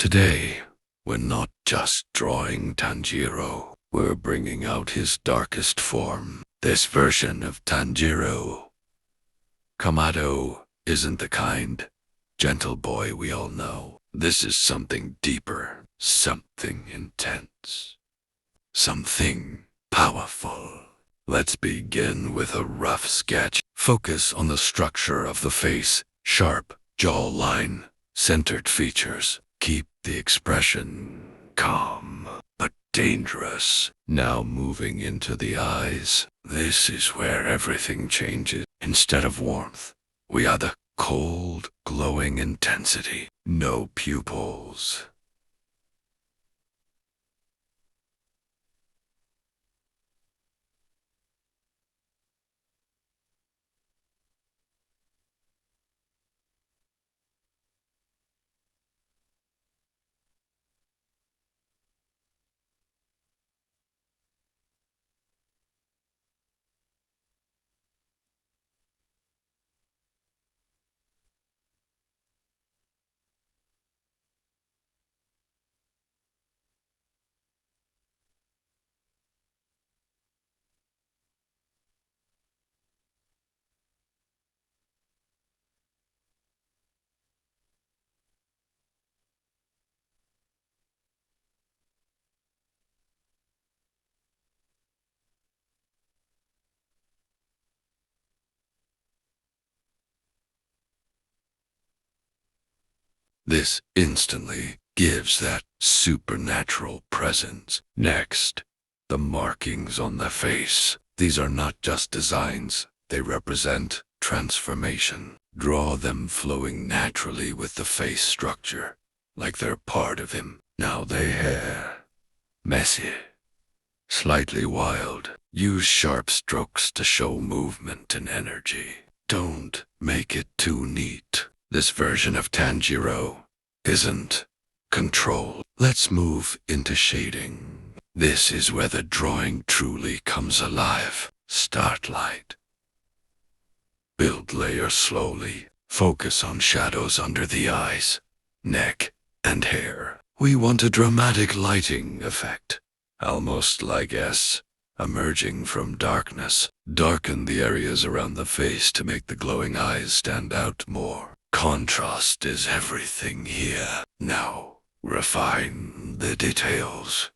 Today, we're not just drawing Tanjiro, we're bringing out his darkest form. This version of Tanjiro Kamado isn't the kind, gentle boy we all know. This is something deeper, something intense, something powerful. Let's begin with a rough sketch. Focus on the structure of the face, sharp jawline, centered features. Keep the expression calm, but dangerous. Now moving into the eyes. This is where everything changes. Instead of warmth, we are the cold, glowing intensity. No pupils. This instantly gives that supernatural presence. Next, the markings on the face. These are not just designs, they represent transformation. Draw them flowing naturally with the face structure, like they're part of him. Now the hair. Messy. Slightly wild. Use sharp strokes to show movement and energy. Don't make it too neat. This version of Tanjiro isn't control. Let's move into shading. This is where the drawing truly comes alive. Start light. Build layers slowly. Focus on shadows under the eyes, neck, and hair. We want a dramatic lighting effect, almost like S emerging from darkness. Darken the areas around the face to make the glowing eyes stand out more. Contrast is everything here. Now, refine the details.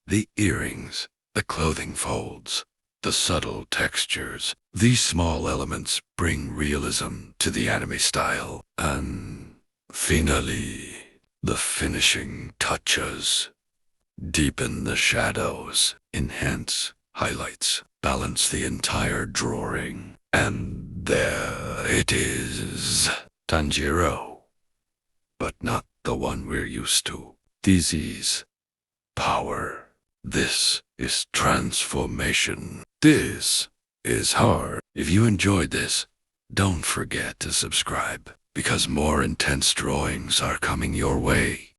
The earrings, the clothing folds, the subtle textures. These small elements bring realism to the anime style. And finally, the finishing touches. Deepen the shadows, enhance highlights, balance the entire drawing. And there it is. Tanjiro. But not the one we're used to. This is power. This is transformation. This is hard. If you enjoyed this, don't forget to subscribe, because more intense drawings are coming your way.